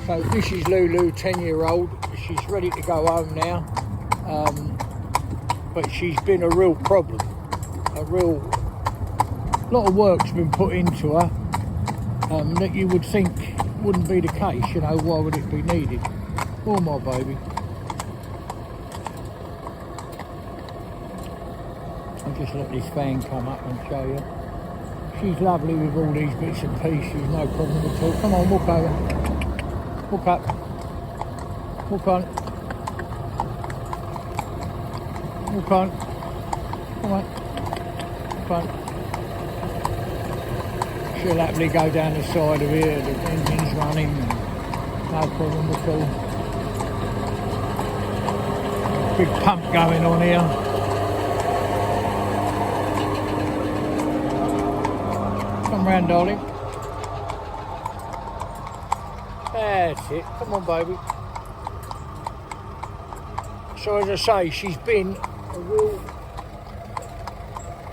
So this is Lulu, 10-year-old. She's ready to go home now, but she's been a real problem. A lot of work's been put into her that you would think wouldn't be the case. You know, why would it be needed? Oh, my baby. I'll just let this fan come up and show you. She's lovely with all these bits and pieces, no problem at all. Come on, walk over. Walk up. Walk on. Walk on. Come on. Walk on. She'll happily go down the side of here, the engine's running, no problem at all. Big pump going on here. Come round, darling. That's it. Come on, baby. So as I say, she's been a real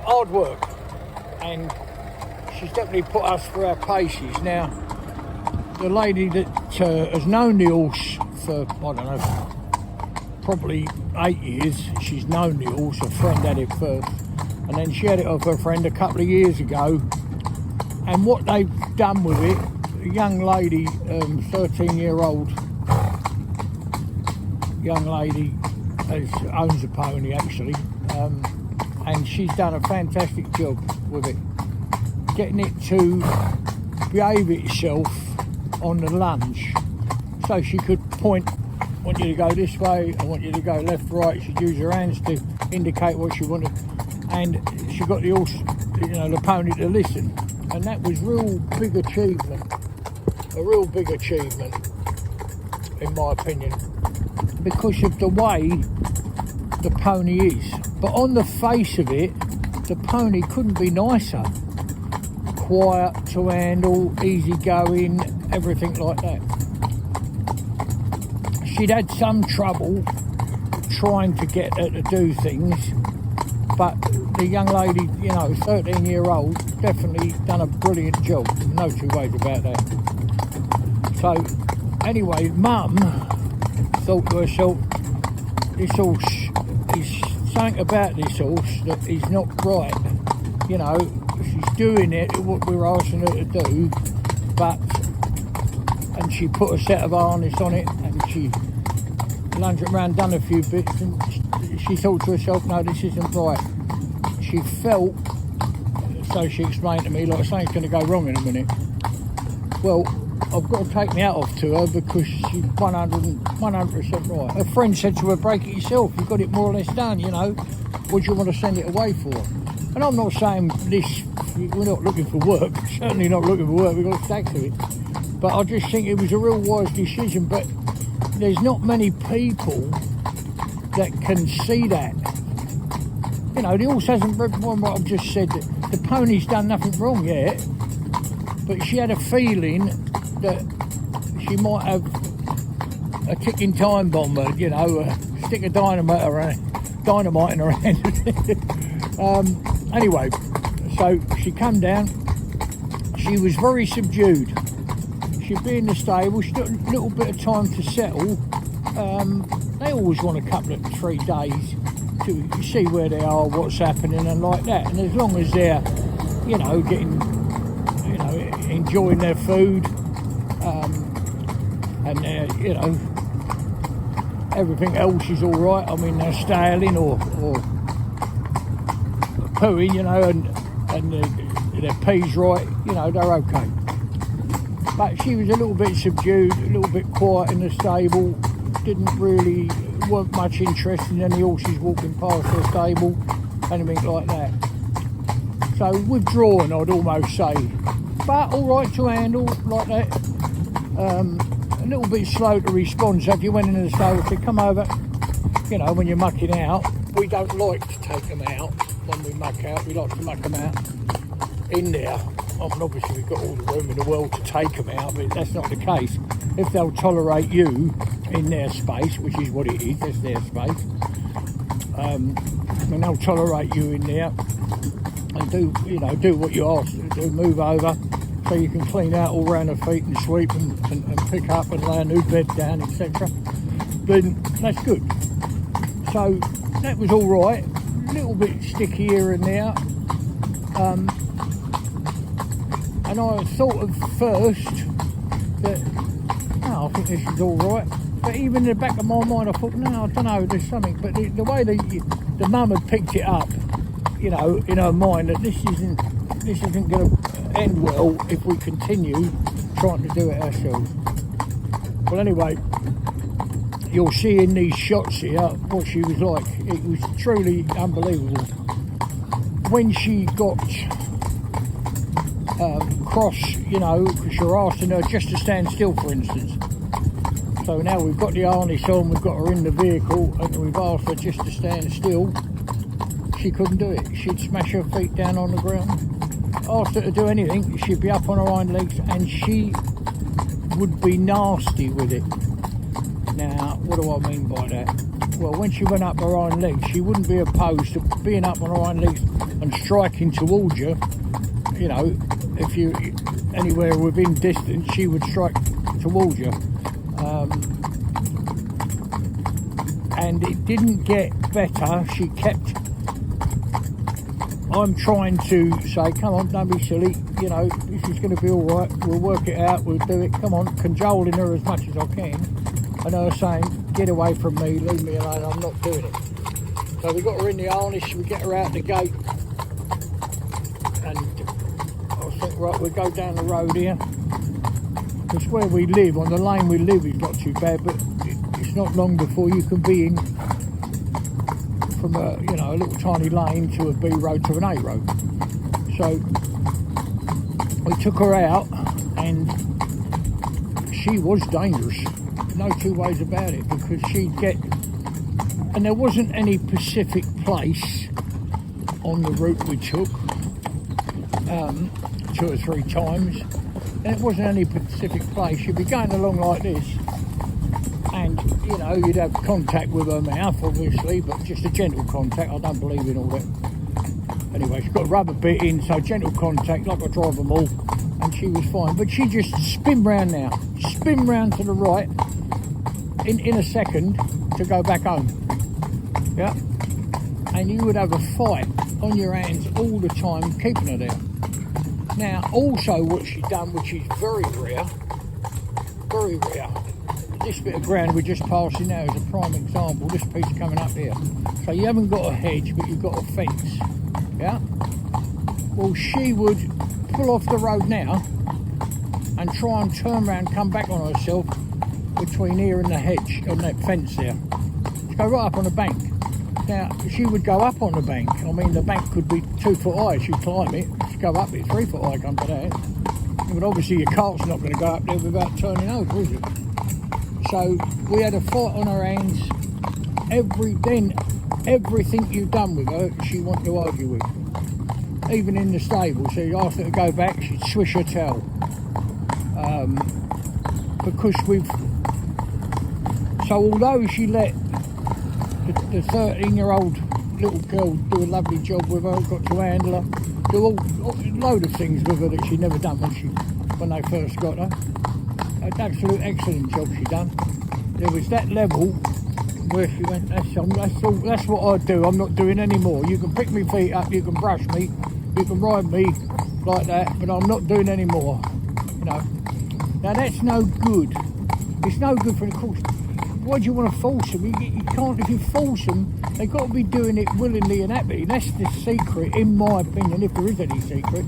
hard work, and she's definitely put us through our paces. Now, the lady that has known the horse for, I don't know, probably 8 years, she's known the horse. Her friend had it first, and then she had it off her friend a couple of years ago. And what they've done with it, a young lady, 13-year-old young lady, owns a pony actually, and she's done a fantastic job with it, getting it to behave itself on the lunge. So she could point, I want you to go this way, I want you to go left, right. She'd use her hands to indicate what she wanted, and she got the horse, you know, the pony to listen. And that was a real big achievement in my opinion, because of the way the pony is. But on the face of it, the pony couldn't be nicer. Quiet to handle, easy going, everything like that. She'd had some trouble trying to get her to do things, but the young lady, you know, 13-year-old, definitely done a brilliant job. No two ways about that. So, anyway, Mum thought to herself, this horse is something about this horse that is not right. You know, she's doing it, what we were asking her to do, and she put a set of harness on it, and she lunged it around, done a few bits, and she thought to herself, no, this isn't right. She felt, so she explained to me, like something's going to go wrong in a minute. Well, I've got to take my hat off to her because she's 100% right. Her friend said to her, break it yourself, you've got it more or less done, you know. What do you want to send it away for? And I'm not saying this, we're not looking for work, certainly not looking for work, we've got stacks of it. But I just think it was a real wise decision, but there's not many people that can see that. You know, the horse hasn't broken what I've just said, that the pony's done nothing wrong yet, but she had a feeling that she might have a ticking time bomb, you know, a stick of dynamite in her hand. Anyway, so she come down, she was very subdued. She'd be in the stable, she took a little bit of time to settle. They always want a couple of 3 days to see where they are, what's happening and like that. And as long as they're, you know, enjoying their food, and you know, everything else is all right. I mean, they're staling or pooing, you know, and their pee's right, you know, they're okay. But she was a little bit subdued, a little bit quiet in the stable, weren't much interested in any horses walking past her stable, anything like that. So withdrawn, I'd almost say, but all right to handle like that. A little bit slow to respond. So if you went into the stable, said come over, you know, when you're mucking out, we don't like to take them out when we muck out. We like to muck them out in there. I mean, obviously we've got all the room in the world to take them out, but that's not the case. If they'll tolerate you in their space, which is what it is, that's their space, and they'll tolerate you in there and do what you ask them to do, move over, so you can clean out all around her feet and sweep and pick up and lay a new bed down, etc. Then that's good. So that was all right. A little bit sticky here and there. And I thought at first that, no, I think this is all right. But even in the back of my mind, I thought, no, I don't know, there's something. But the way the mum had picked it up, you know, in her mind, that this isn't going to end well if we continue trying to do it ourselves. Well, anyway, you'll see in these shots here what she was like. It was truly unbelievable. When she got cross, you know, because you're asking her just to stand still, for instance. So now we've got the harness on, we've got her in the vehicle, and we've asked her just to stand still. She couldn't do it. She'd smash her feet down on the ground. Asked her to do anything, she'd be up on her hind legs, and she would be nasty with it. Now, what do I mean by that? Well, when she went up her hind legs, she wouldn't be opposed to being up on her hind legs and striking towards you. You know, if you anywhere within distance, she would strike towards you. And it didn't get better. She kept, I'm trying to say, come on, don't be silly, you know, this is going to be all right, we'll work it out, we'll do it, come on, cajoling her as much as I can, and her saying, get away from me, leave me alone, I'm not doing it. So we got her in the harness, we get her out the gate, and I think, right, we'll go down the road here, because where we live, on the lane we live, is not too bad, but it's not long before you can be in from a, you know, a little tiny lane to a B road to an A road. So we took her out, and she was dangerous, no two ways about it, because she'd get, and there wasn't any specific place on the route we took 2 or 3 times, and it wasn't any specific place. She'd be going along like this, and you know, you'd have contact with her mouth, obviously, but just a gentle contact. I don't believe in all that. Anyway, she's got a rubber bit in, so gentle contact, like I drive them all, and she was fine. But she just spin round now, spin round to the right in a second to go back home. Yeah, and you would have a fight on your hands all the time, keeping her there. Now, also what she's done, which is very rare, this bit of ground we're just passing now is a prime example, this piece coming up here. So you haven't got a hedge, but you've got a fence, yeah? Well, she would pull off the road now and try and turn around, come back on herself between here and the hedge, and that fence there. She'd go right up on the bank. Now, she would go up on the bank. I mean, the bank could be 2 foot high. She'd climb it. She'd go up it 3 foot high, come to that. But obviously your cart's not going to go up there without turning over, is it? So we had a fight on her hands. Everything you've done with her, she wanted to argue with. Even in the stable. So you asked her to go back, she'd swish her tail. Because so although she let the 13-year-old little girl do a lovely job with her, got to handle her, do a load of things with her that she'd never done when they first got her. An absolute excellent job she done. There was that level where she went, that's what I do, I'm not doing any more. You can pick me feet up, you can brush me, you can ride me like that, but I'm not doing any more. You know. Now that's no good. It's no good for the course. Why do you want to force them? You can't, if you force them, they've got to be doing it willingly and happy. That's the secret, in my opinion, if there is any secret,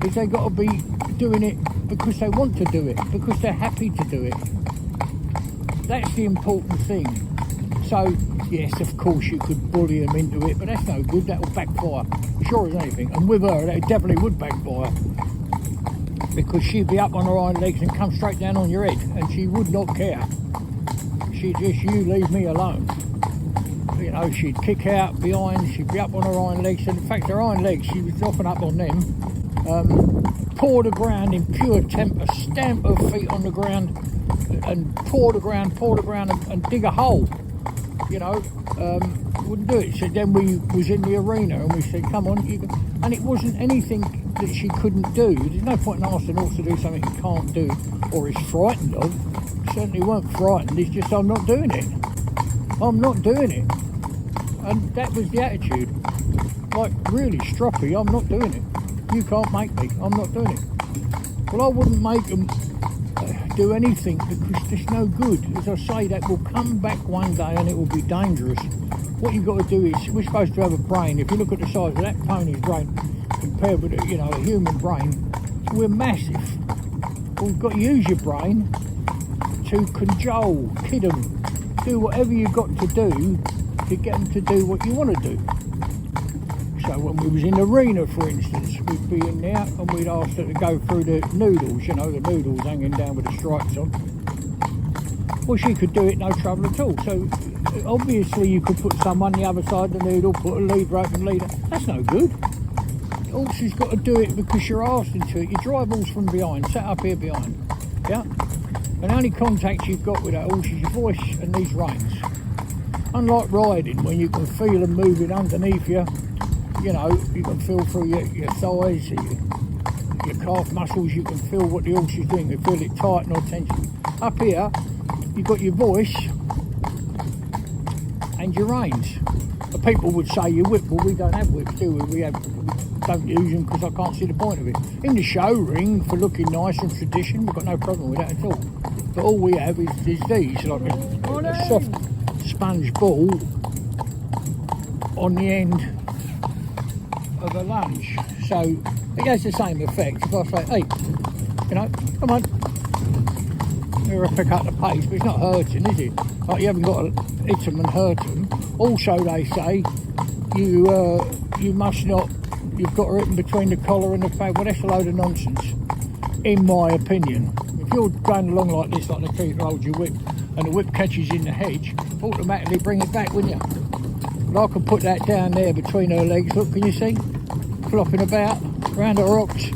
is they've got to be doing it because they want to do it, because they're happy to do it. That's the important thing. So, yes, of course you could bully them into it, but that's no good, that will backfire, sure as anything. And with her, that definitely would backfire, because she'd be up on her hind legs and come straight down on your head, and she would not care. She'd just, you leave me alone. You know, she'd kick out behind, she'd be up on her hind legs, and in fact her hind legs, she was dropping up on them, paw the ground in pure temper, stamp her feet on the ground, and paw the ground and dig a hole. You know, wouldn't do it. So then we was in the arena and we said, come on, And it wasn't anything that she couldn't do. There's no point in asking a horse to do something he can't do or is frightened of. Certainly weren't frightened, it's just I'm not doing it. I'm not doing it. And that was the attitude. Like, really stroppy, I'm not doing it. You can't make me, I'm not doing it. Well, I wouldn't make them do anything because it's no good. As I say, that will come back one day and it will be dangerous. What you've got to do is, we're supposed to have a brain. If you look at the size of that pony's brain compared with, a human brain, we're massive. Well, you've got to use your brain to cajole, kid them, do whatever you've got to do to get them to do what you want to do. So when we was in the arena, for instance, we'd be in there and we'd ask her to go through the noodles, the noodles hanging down with the stripes on. Well, she could do it no trouble at all. So obviously you could put some on the other side of the noodle, put a lead rope and lead her. That's no good. The horse has got to do it because you're asking to it. You drive horse from behind, sat up here behind, yeah? And the only contact you've got with that horse is your voice and these reins. Unlike riding, when you can feel them moving underneath you, you can feel through your thighs, your calf muscles, you can feel what the horse is doing, you feel it tighten or tension. Up here, you've got your voice and your reins. But people would say you whip, well, we don't have whips, do we? We don't use them because I can't see the point of it. In the show ring, for looking nice and tradition, we've got no problem with that at all. But all we have is these, like a soft sponge ball on the end of a lunge. So it has the same effect. If I say, hey, come on, you're going to pick up the pace, but it's not hurting, is it? Like, you haven't got to hit them and hurt them. Also, they say you must not, you've got to hit them between the collar and the fag. Well, that's a load of nonsense, in my opinion. If you're going along like this, like the 2-year-old, you whip, and the whip catches in the hedge, automatically bring it back, wouldn't you? But I could put that down there between her legs. Look, can you see? Flopping about, around the rocks,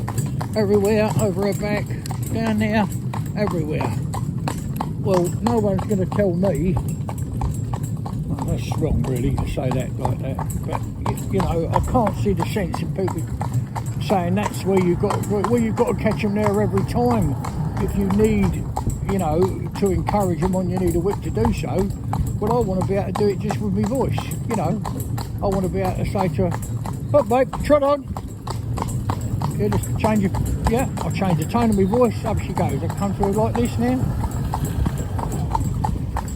everywhere, over her back, down there, everywhere. Well, no one's going to tell me. Well, that's wrong, really, to say that like that. But I can't see the sense in people saying that's where you've got to catch them there every time. If you need, to encourage them on, you need a whip to do so. Well, I want to be able to do it just with my voice. I want to be able to say to her, "Oh, babe, trot on." Yeah, just change I'll change the tone of my voice. Up she goes. I come through like this now.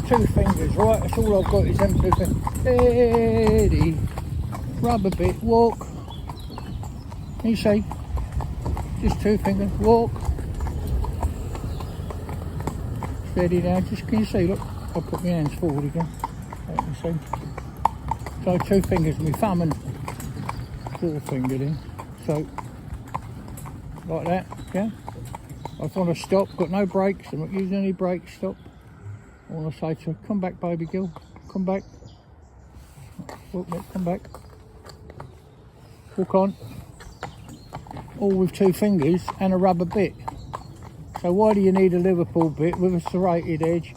2 fingers, right? That's all I've got is them 2 fingers. Steady. Rub a bit. Walk. Can you see? Just 2 fingers. Walk. Steady now. Just, can you see? Look, I'll put my hands forward again. You can see. So 2 fingers, my thumb and 4-finger in. So, like that, yeah? I want to stop, got no brakes, I'm not using any brakes, stop. I want to say to her, come back, baby girl, come back. Walk back, come back. Walk on. All with 2 fingers and a rubber bit. So why do you need a Liverpool bit with a serrated edge,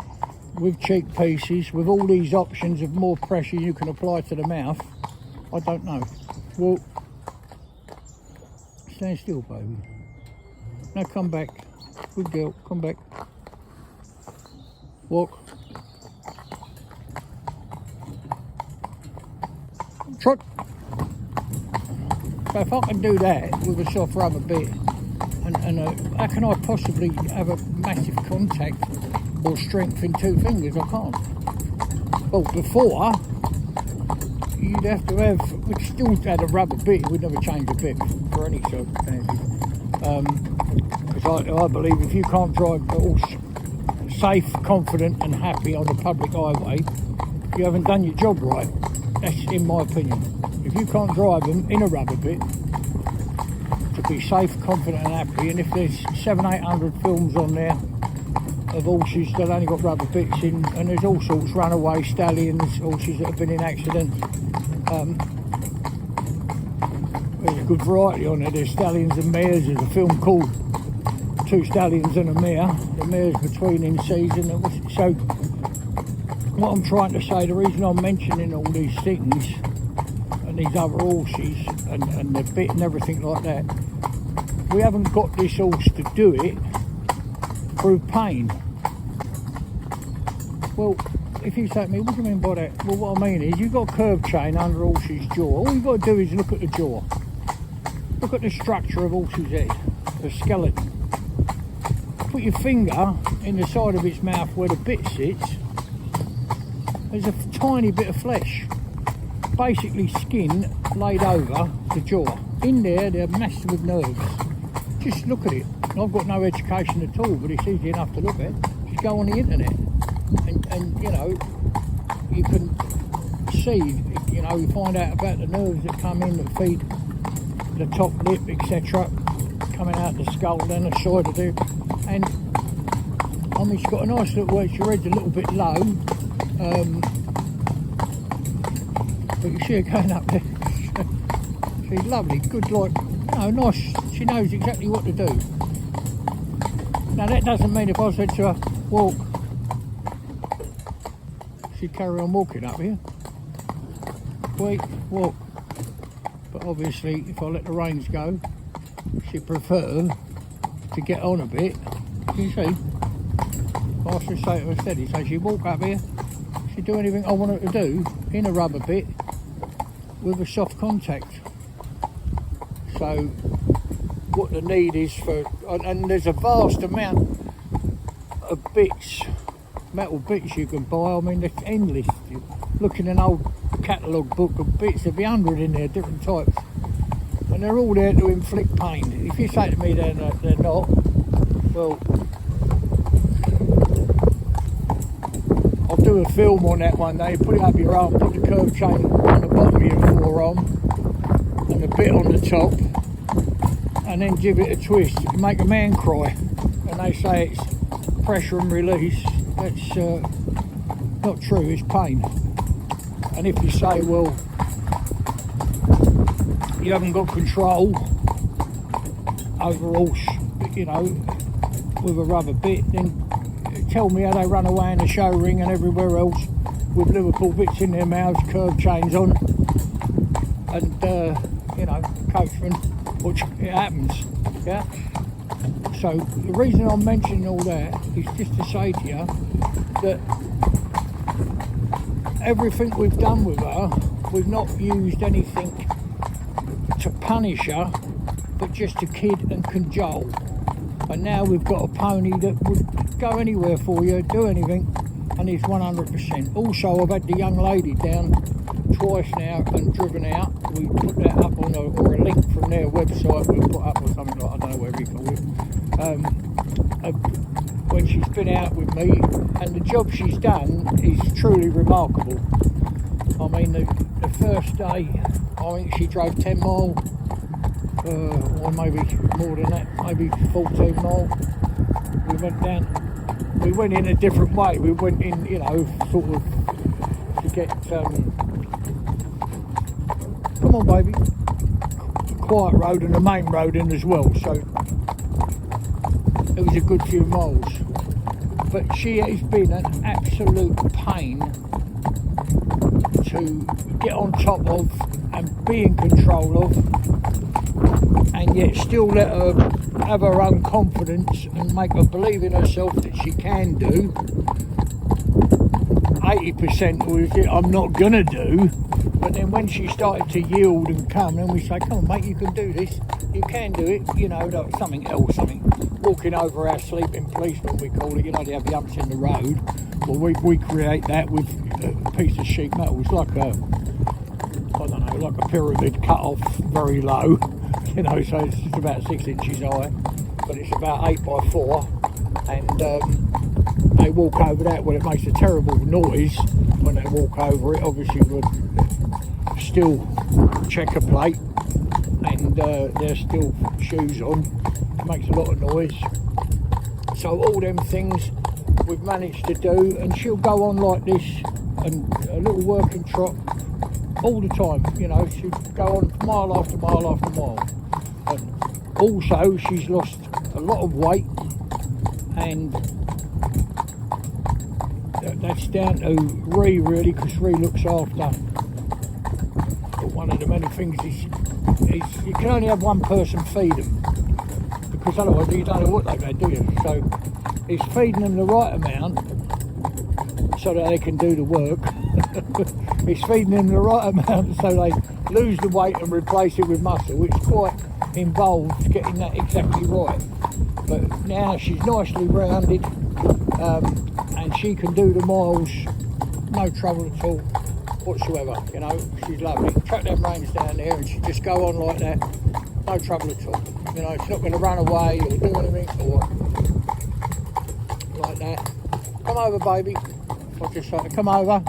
with cheek pieces, with all these options of more pressure you can apply to the mouth? I don't know. Walk. Stand still, baby. Now come back. Good girl, come back. Walk. Trot. So if I can do that with a soft rubber bit, and how can I possibly have a massive contact or strength in 2 fingers? I can't. Well, before, you'd have to have, we'd still had a rubber bit, we'd never change a bit for any circumstances. Because I believe if you can't drive a horse safe, confident and happy on a public highway, you haven't done your job right. That's in my opinion. If you can't drive them in a rubber bit to be safe, confident and happy, and if there's 700-800 films on there of horses that only got rubber bits in, and there's all sorts, runaway stallions, horses that have been in accidents. There's a good variety on there. There's stallions and mares. There's a film called 2 Stallions and a Mare. The mare's between in season. So what I'm trying to say, the reason I'm mentioning all these things and these other horses and the bit and everything like that. We haven't got this horse to do it through pain. Well, if you say to me, what do you mean by that? Well, what I mean is, you've got a curb chain under a horse's jaw. All you've got to do is look at the jaw. Look at the structure of a horse's head, the skeleton. Put your finger in the side of its mouth where the bit sits. There's a tiny bit of flesh, basically skin laid over the jaw. In there, they're massive with nerves. Just look at it. I've got no education at all, but it's easy enough to look at. Just go on the internet, and you know, you can see, you know, you find out about the nerves that come in that feed the top lip, etc., coming out the skull, then the side of it. And I mean, she's got a nice little way. Her head's a little bit low, but you see her going up there. She's lovely, good, like, you know, nice. She knows exactly what to do. Now that doesn't mean if I said to her, walk, she'd carry on walking up here. Wait, walk. But obviously, if I let the reins go, she'd prefer to get on a bit. You see, if I should say to her steady, so she'd walk up here, she'd do anything I want her to do in a rubber bit with a soft contact. So what the need is for, and there's a vast amount of bits, metal bits you can buy. I mean, it's endless. You look in an old catalogue book of bits, there'll be 100 in there, different types, and they're all there to inflict pain. If you say to me they're not, well, I'll do a film on that one day, put it up your arm, put the curb chain on the bottom of your forearm and a bit on the top, and then give it a twist. You can make a man cry, and they say it's pressure and release. That's not true, it's pain. And if you say, well, you haven't got control over a horse, you know, with a rubber bit, then tell me how they run away in the show ring and everywhere else with Liverpool bits in their mouths, curb chains on, and you know, coachman, which it happens, yeah. So the reason I'm mentioning all that is just to say to you that everything we've done with her, we've not used anything to punish her, but just to kid and cajole. And now we've got a pony that would go anywhere for you, do anything, and is 100%. Also, I've had the young lady down twice now and driven out. We put that up on or a link from their website we'll put up, or something like, I don't know whatever you call it. When she's been out with me, and the job she's done is truly remarkable. I mean, the first day, I think she drove 10 mile, or maybe more than that, maybe 14 mile. We went down, we went in a different way. We went in, you know, sort of to get, come on baby, quiet road and the main road in as well, so it was a good few miles. But she has been an absolute pain to get on top of and be in control of, and yet still let her have her own confidence and make her believe in herself that she can do. 80% was it I'm not gonna do, but then when she started to yield and come, then we say, come on mate, you can do this, you can do it, you know, like something else, something walking over our sleeping policeman, we call it, you know, they have the humps in the road. Well, we create that with a piece of sheet metal. It's like a, I don't know, like a pyramid cut off very low, you know, so it's just about 6 inches high, but it's about 8 by 4, and they walk over that. Well, it makes a terrible noise when they walk over it, obviously with still checker plate, and they're still shoes on. It makes a lot of noise. So all them things we've managed to do, and she'll go on like this and a little working trot all the time, you know. She'll go on mile after mile after mile. And also she's lost a lot of weight, and that's down to Ree really, because Ree looks after one of the many things is you can only have one person feed them, because otherwise you don't know what they've had, do you? So it's feeding them the right amount so that they can do the work. It's feeding them the right amount so they lose the weight and replace it with muscle, which is quite involved getting that exactly right. But now she's nicely rounded, and she can do the miles, no trouble at all whatsoever. You know, she's lovely. Track them reins down there and she just go on like that, no trouble at all. You know, it's not going to run away or do anything or like that. Come over, baby. I'll just like to come over.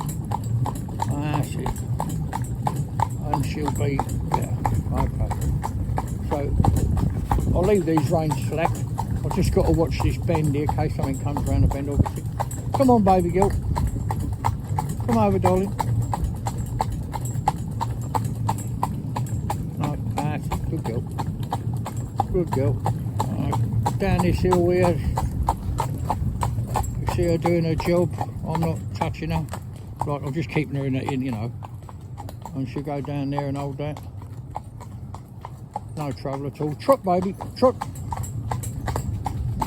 That's it. And she'll be, yeah, okay. So I'll leave these reins flat. I've just got to watch this bend here in case something comes around the bend, obviously. Come on, baby girl. Come over, darling. No, that's it. Good girl. Good girl. Right. Down this hill here. You see her doing her job. I'm not touching her. Right, I'm just keeping her in, you know. And she'll go down there and hold that. No trouble at all. Trot, baby. Trot.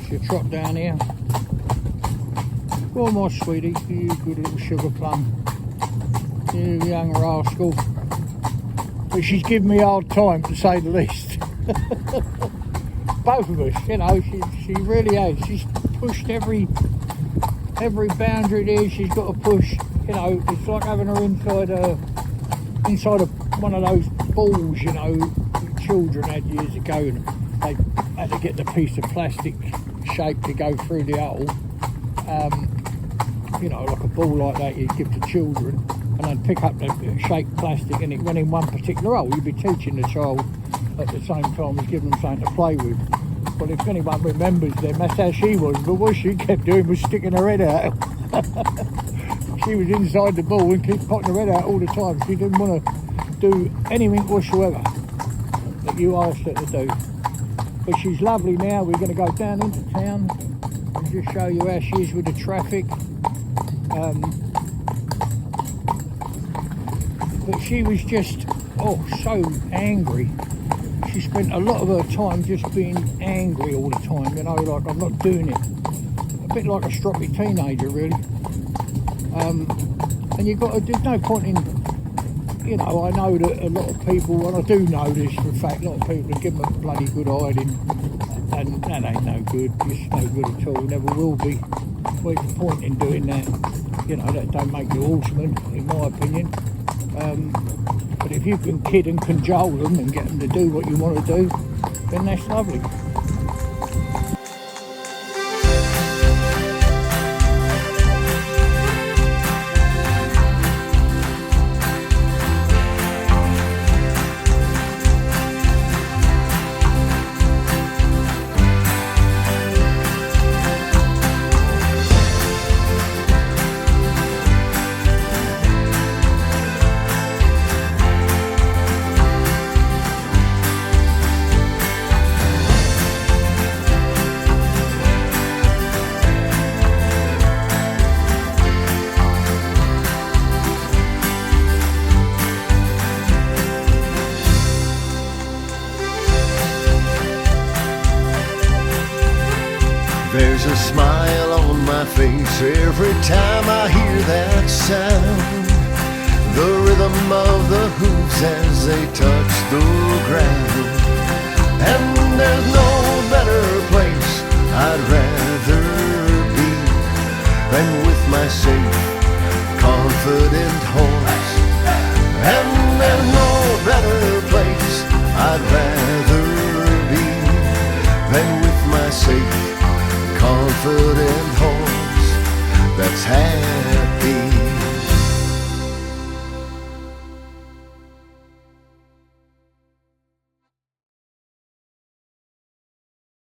She'll trot down here. Go on, my sweetie. You good little sugar plum. You young rascal. But she's given me a hard time, to say the least. Both of us, you know, she really has. She's pushed every boundary there she's got to push. You know, it's like having her inside of one of those balls, you know, children had years ago, and they had to get the piece of plastic shape to go through the hole. You know, like a ball like that you'd give to children, and they'd pick up the shaped plastic and it went in one particular hole. You'd be teaching the child at the same time as giving them something to play with. Well, if anyone remembers them, that's how she was. But what she kept doing was sticking her head out. She was inside the ball and kept popping her head out all the time. She didn't want to do anything whatsoever that you asked her to do. But she's lovely now. We're going to go down into town and just show you how she is with the traffic. But she was just, so angry. She spent a lot of her time just being angry all the time, you know, like I'm not doing it. A bit like a stroppy teenager, really. And there's no point in, you know, I know that a lot of people, and I do know this for a fact, a lot of people give them a bloody good hiding, and that ain't no good. It's no good at all, never will be. What's the point in doing that? You know, that don't make you horsemen, in my opinion. But if you can kid and cajole them and get them to do what you want to do, then that's lovely. There's a smile on my face every time I hear that sound. The rhythm of the hooves as they touch the ground. And there's no better place I'd rather be than with my safe, confident horse. And there's no better place I'd rather be than with my safe, confident horse that's had